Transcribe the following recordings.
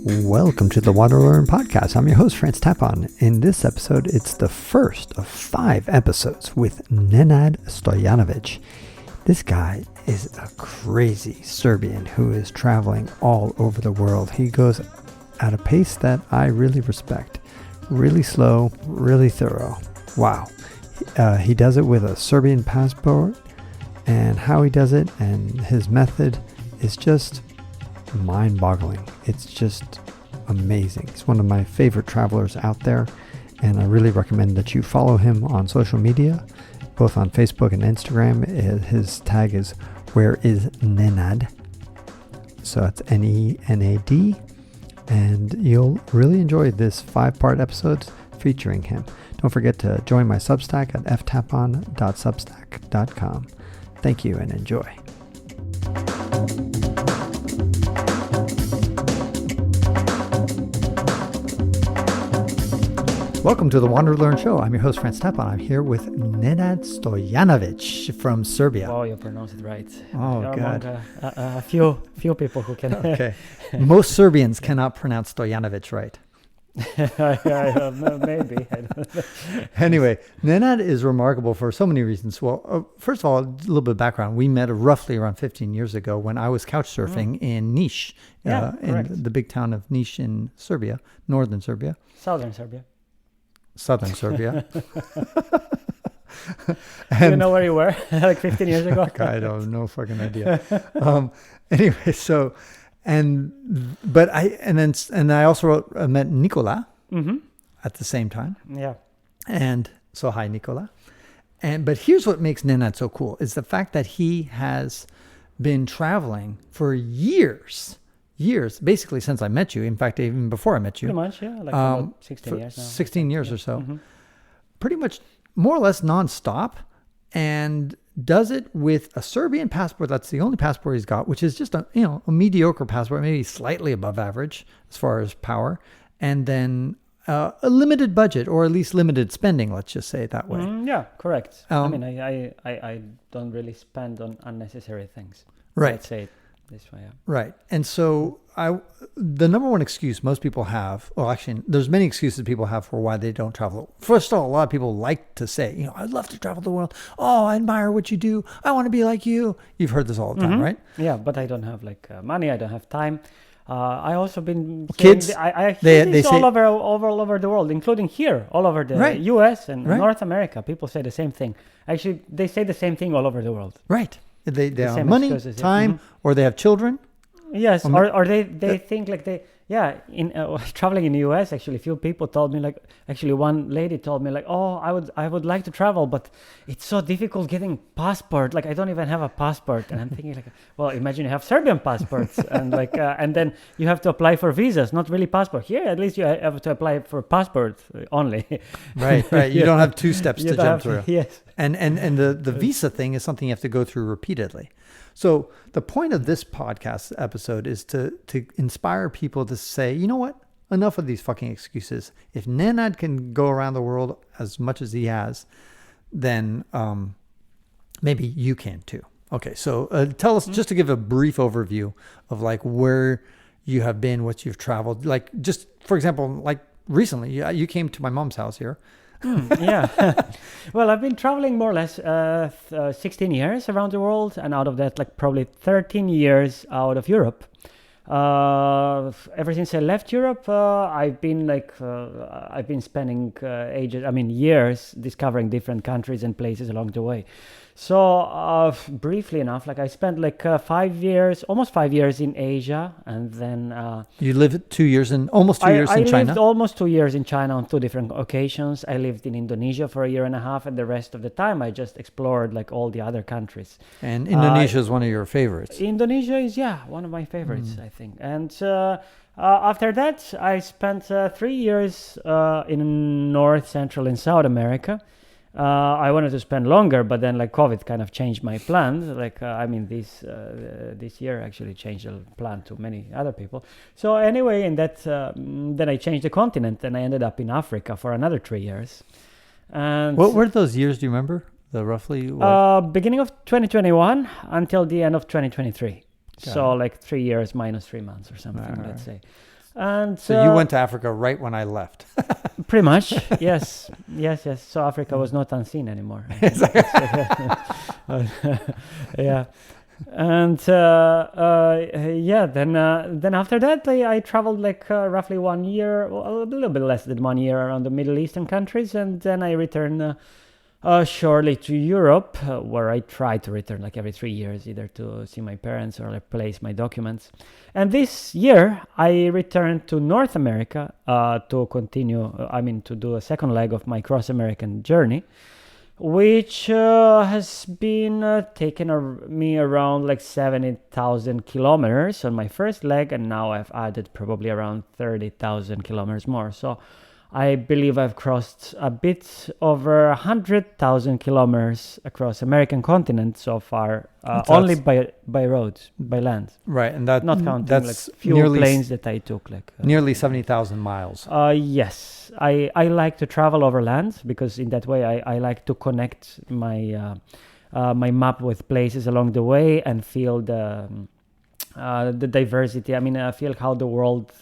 Welcome to the WanderLearn podcast. I'm your host, Tapon. In this episode, it's the first of 5 episodes with Nenad Stojanovic. This guy is a crazy Serbian who is traveling all over the world. He goes at a pace that I really respect. Really slow, really thorough. Wow. He does it with a Serbian passport, and how he does it and his method is just mind-boggling. It's just amazing. He's one of my favorite travelers out there, and I really recommend that you follow him on social media, both on Facebook and Instagram. His tag is Where is Nenad? So that's Nenad, and you'll really enjoy this 5-part episode featuring him. Don't forget to join my Substack at ftapon.substack.com. Thank you and enjoy. Welcome to the WanderLearn show. I'm your host, Tapon. I'm here with Nenad Stojanovic from Serbia. Oh, you pronounced it right. Oh, You're God. A few people who can. Okay. Most Serbians cannot pronounce Stojanovic right. Maybe. Anyway, Nenad is remarkable for so many reasons. Well, first of all, a little bit of background. We met roughly around 15 years ago when I was couch surfing in Niš, in the big town of Niš in Serbia, northern Serbia. Southern Serbia. Southern Serbia. Do you know where you were like 15 years ago? I don't know, fucking idea. Anyway, so, but I also met Nicola at the same time. Yeah. And so, hi, Nicola. But here's what makes Nenad so cool is the fact that he has been traveling for years, basically since I met you. In fact, even before I met you. Pretty much, yeah. Like about 16 years now. 16 years or so. Mm-hmm. Pretty much more or less nonstop, and does it with a Serbian passport. That's the only passport he's got, which is just a mediocre passport, maybe slightly above average as far as power, and then a limited budget, or at least limited spending, let's just say it that way. Yeah, correct. I mean, I don't really spend on unnecessary things. Right. Let's say it this way, yeah. Right. And so the number one excuse most people have, well, actually, there's many excuses people have for why they don't travel. First of all, a lot of people like to say, I'd love to travel the world. Oh, I admire what you do. I want to be like you. You've heard this all the time, right? Yeah, but I don't have money. I don't have time. I also been kids. They say all over the world, including here, all over the U.S. and North America. People say the same thing. Actually, they say the same thing all over the world. Right. They have money, time, or they have children. Yes, or they think like they. Yeah, in traveling in the U.S., actually, a few people told me one lady told me I would like to travel, but it's so difficult getting passport. Like I don't even have a passport, and I'm thinking well, imagine you have Serbian passports, and and then you have to apply for visas, not really passport. Here, at least you have to apply for passport only. Right. You don't have 2 steps to jump through. Yes, and the visa thing is something you have to go through repeatedly. So the point of this podcast episode is to inspire people to say, you know what? Enough of these fucking excuses. If Nenad can go around the world as much as he has, then maybe you can too. Okay, so tell us, just to give a brief overview of where you have been, what you've traveled. Just for example, recently, you came to my mom's house here. Yeah. Well, I've been traveling more or less 16 years around the world, and out of that, probably 13 years out of Europe. Ever since I left Europe, I've been spending years discovering different countries and places along the way. So briefly enough, I spent almost 5 years in Asia, and then you lived almost 2 years in China. I lived almost 2 years in China on 2 different occasions. I lived in Indonesia for 1.5 years, and the rest of the time I just explored all the other countries. And Indonesia is one of your favorites. Indonesia is one of my favorites, I think. And after that, I spent 3 years in North, Central, and South America. I wanted to spend longer, but then COVID kind of changed my plans. This year actually changed the plan to many other people. So anyway, in that, then I changed the continent, and I ended up in Africa for another 3 years. And what were those years? Do you remember roughly? Beginning of 2021 until the end of 2023. So 3 years minus 3 months or something, let's say. And So you went to Africa right when I left. pretty much, yes. So Africa was not unseen anymore. Yeah. And then after that I traveled like roughly 1 year, a little bit less than 1 year, around the Middle Eastern countries, and then I returned shortly to Europe, where I try to return like every 3 years, either to see my parents or like place my documents. And this year I returned to North America to continue, to do a second leg of my cross-American journey, which has been taking me around like 70,000 kilometers on my first leg, and now I've added probably around 30,000 kilometers more. So I believe I've crossed a bit over 100,000 kilometers across American continent so far, only by roads, by land. Right, and that Not counting that's like few planes that I took. Like nearly 70,000 miles. Yes, I like to travel over land, because in that way I like to connect my my map with places along the way and feel the diversity. I feel how the world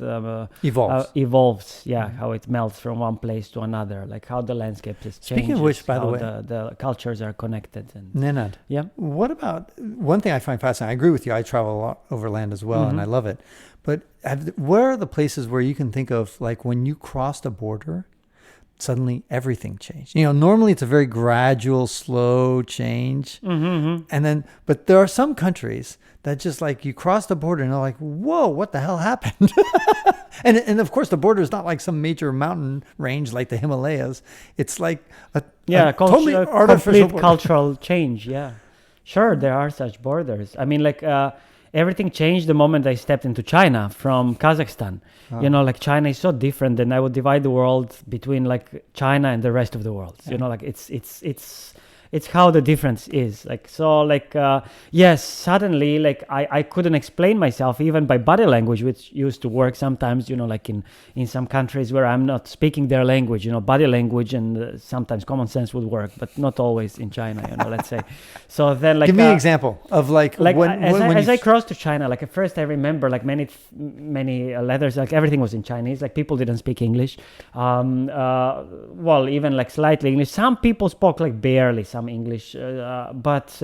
evolves. Yeah, how it melts from one place to another, like how the landscape is changing. Speaking of which, by the way, the cultures are connected. And Nenad, yeah, what about one thing I find fascinating? I agree with you. I travel a lot over land as well, and I love it. But where are the places where you can think of, like, when you crossed a border, suddenly everything changed? Normally it's a very gradual, slow change. And then, but there are some countries that just, like, you cross the border and they're like, whoa, what the hell happened? and of course the border is not like some major mountain range like the Himalayas. It's like a totally artificial complete cultural change. Yeah, sure, there are such borders. Everything changed the moment I stepped into China from Kazakhstan. Like China is so different, and I would divide the world between like China and the rest of the world. It's how the difference is. Yes, suddenly, like I couldn't explain myself even by body language, which used to work sometimes, like in some countries where I'm not speaking their language, body language and sometimes common sense would work, but not always in China, let's say. So then, like, give me an example of as I crossed to China, like at first I remember like many letters, like everything was in Chinese, like people didn't speak English. Even like slightly English. Some people spoke like barely some English, but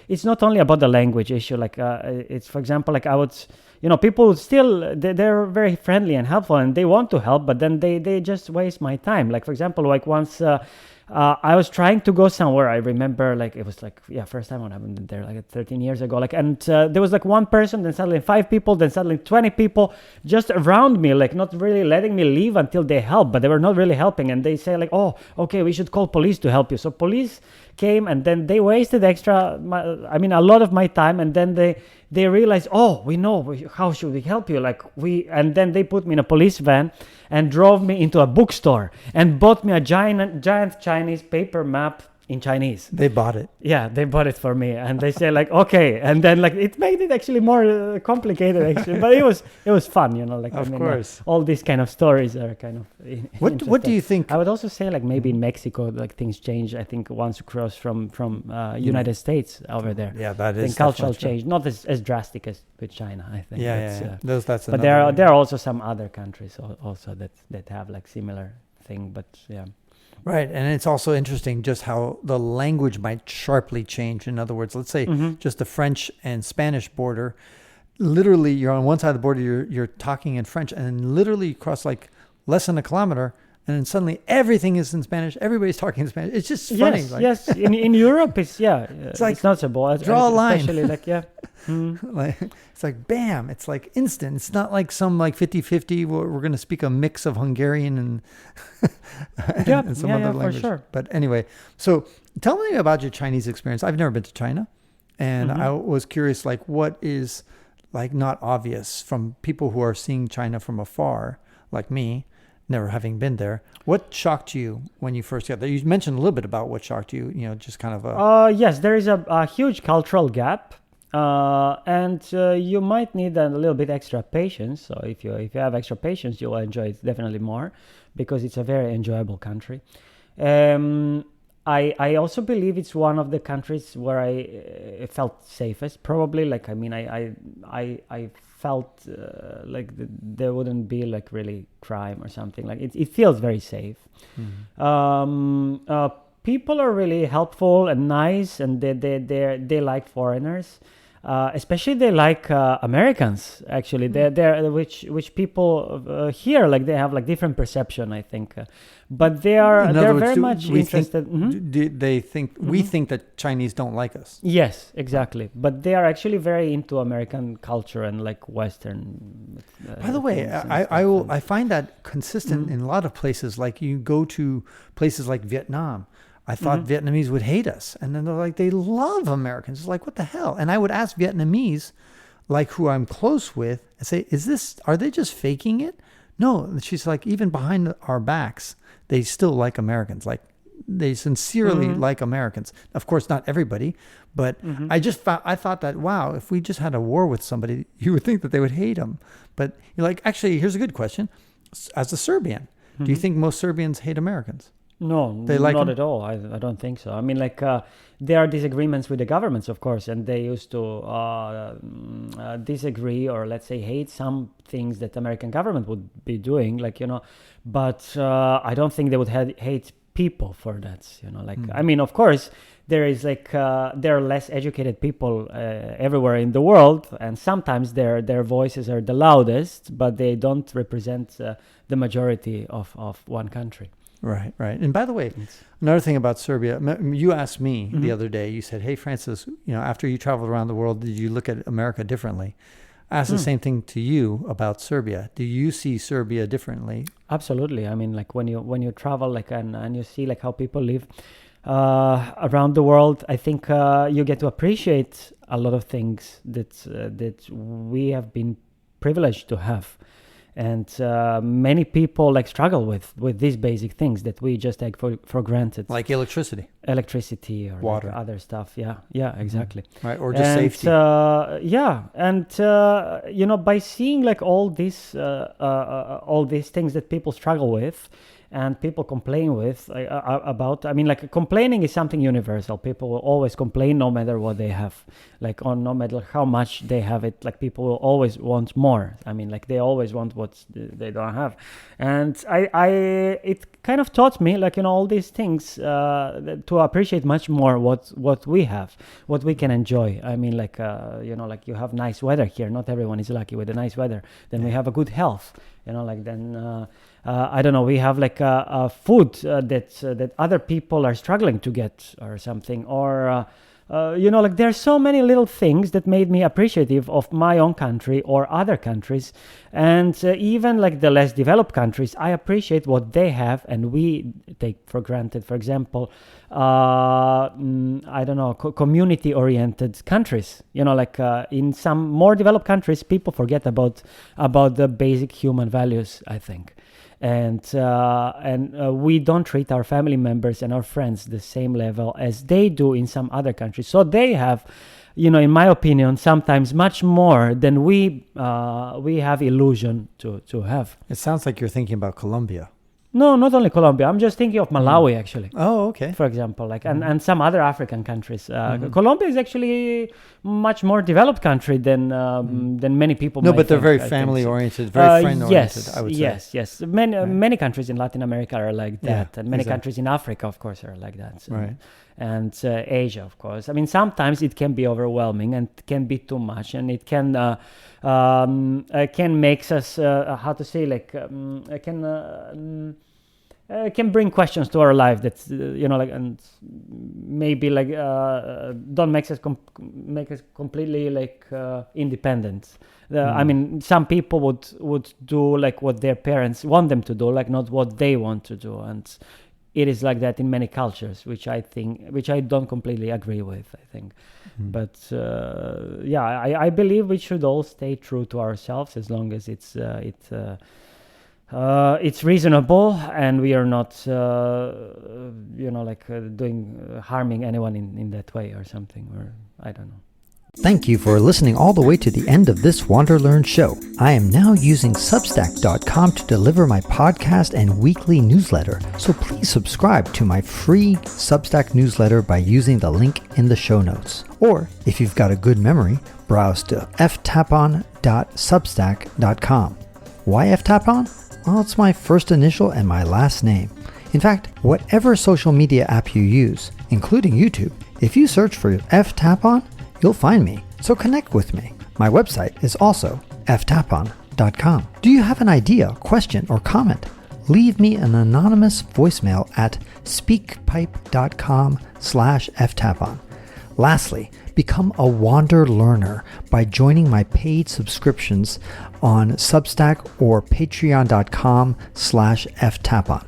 it's not only about the language issue. Like it's, for example, like I would, people still, they're very friendly and helpful, and they want to help, but then they just waste my time. Like, for example, like once I was trying to go somewhere. I remember, like, it was like, first time when I've been there, like 13 years ago. Like, and there was like one person, then suddenly 5 people, then suddenly 20 people just around me, like not really letting me leave until they help, but they were not really helping. And they say like, oh, okay, we should call police to help you. So police came, and then they wasted a lot of my time. And then they realized, oh, we know, how should we help you? And then they put me in a police van and drove me into a bookstore and bought me a giant Chinese paper map in Chinese. They bought it. Yeah, they bought it for me, and they say like, okay, and then like it made it actually more complicated actually, but it was fun, Of course. All these kind of stories are kind of What do you think? I would also say like maybe in Mexico, like things change. I think once you cross from United States over there, that is cultural change, not as drastic as with China, I think. But there are also some other countries also that have like similar thing, but yeah. Right, and it's also interesting just how the language might sharply change. In other words, let's say just the French and Spanish border. Literally, you're on one side of the border, you're talking in French, and then literally you cross like less than a kilometer, and then suddenly everything is in Spanish. Everybody's talking in Spanish. It's just funny. Yes. In Europe, it's like, it's not so bad. Draw a line. Especially like, It's like, bam, it's like instant. It's not like some like 50-50 where we're going to speak a mix of Hungarian and some other language. For sure. But anyway, so tell me about your Chinese experience. I've never been to China, and I was curious, like, what is like not obvious from people who are seeing China from afar, like me, never having been there. What shocked you when you first got there? You mentioned a little bit about what shocked you, just kind of yes, there is a huge cultural gap. And you might need a little bit extra patience. So if you have extra patience, you'll enjoy it definitely more, because it's a very enjoyable country. I also believe it's one of the countries where I felt safest. Probably, like, I felt like there wouldn't be like really crime or something. Like it feels very safe. People are really helpful and nice, and they like foreigners. Especially they like Americans. Actually, they're which people here like they have like different perception. I think, but they're very much interested. Do they think we think that Chinese don't like us? Yes, exactly. But they are actually very into American culture and like Western. By the way, I find that consistent in a lot of places. Like you go to places like Vietnam. I thought Vietnamese would hate us. And then they're like, they love Americans. It's like, what the hell? And I would ask Vietnamese, like who I'm close with, and say, are they just faking it? No. And she's like, even behind our backs, they still like Americans. Like they sincerely like Americans. Of course, not everybody, but I thought that, wow, if we just had a war with somebody, you would think that they would hate them. But you're like, actually, here's a good question. As a Serbian, do you think most Serbians hate Americans? No, they like not at all. I don't think so. I mean, like there are disagreements with the governments, of course, and they used to disagree or let's say hate some things that American government would be doing, like but I don't think they would hate people for that. Like I mean, of course, there is like there are less educated people everywhere in the world, and sometimes their voices are the loudest, but they don't represent the majority of one country. Right. And by the way, another thing about Serbia, you asked me the other day, you said, hey, Francis, after you traveled around the world, did you look at America differently? I asked the same thing to you about Serbia. Do you see Serbia differently? Absolutely. I mean, like when you travel like and you see like how people live around the world, I think you get to appreciate a lot of things that we have been privileged to have. And many people like struggle with these basic things that we just take for granted, like electricity or water, like other stuff. Yeah, exactly. Right, or just safety. By seeing like all these things that people struggle with and people complain about. I mean, like complaining is something universal. People will always complain no matter what they have, like no matter how much they have it. Like people will always want more. I mean, like they always want what they don't have. And it kind of taught me, like all these things, to appreciate much more what we have, what we can enjoy. I mean, like like you have nice weather here. Not everyone is lucky with the nice weather. Then we have a good health. I don't know, we have like food that other people are struggling to get or something, or like there are so many little things that made me appreciative of my own country or other countries, and even like the less developed countries, I appreciate what they have and we take for granted. For example, I don't know, community-oriented countries. In some more developed countries, people forget about the basic human values, I think. And we don't treat our family members and our friends the same level as they do in some other countries. So they have, in my opinion, sometimes much more than we have illusion to have. It sounds like you're thinking about Colombia. No, not only Colombia. I'm just thinking of Malawi, actually. Oh, okay. For example, and some other African countries. Colombia is actually much more developed country than many people. No, but they're very family oriented, very friend oriented. I would say. Yes. Many countries in Latin America are like that, and many countries in Africa, of course, are like that. Right. And Asia, of course. I mean, sometimes it can be overwhelming and can be too much, and it can make us how to say, like can bring questions to our life that and maybe like don't make us completely like independent. I mean, some people would do like what their parents want them to do, like not what they want to do, and it is like that in many cultures, which I don't completely agree with, I think. But I believe we should all stay true to ourselves as long as it's reasonable and we are not doing harming anyone in that way or something, or I don't know. Thank you for listening all the way to the end of this WanderLearn show. I am now using Substack.com to deliver my podcast and weekly newsletter, so please subscribe to my free Substack newsletter by using the link in the show notes. Or, if you've got a good memory, browse to ftapon.substack.com. Why ftapon? Well, it's my first initial and my last name. In fact, whatever social media app you use, including YouTube, if you search for ftapon, you'll find me, so connect with me. My website is also ftapon.com. Do you have an idea, question, or comment? Leave me an anonymous voicemail at speakpipe.com/ftapon. Lastly, become a WanderLearner by joining my paid subscriptions on Substack or patreon.com/ftapon.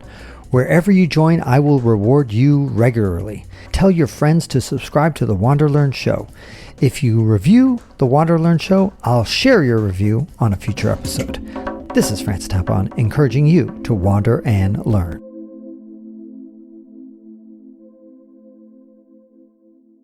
Wherever you join, I will reward you regularly. Tell your friends to subscribe to the WanderLearn show. If you review the WanderLearn show, I'll share your review on a future episode. This is Francis Tapon, encouraging you to wander and learn.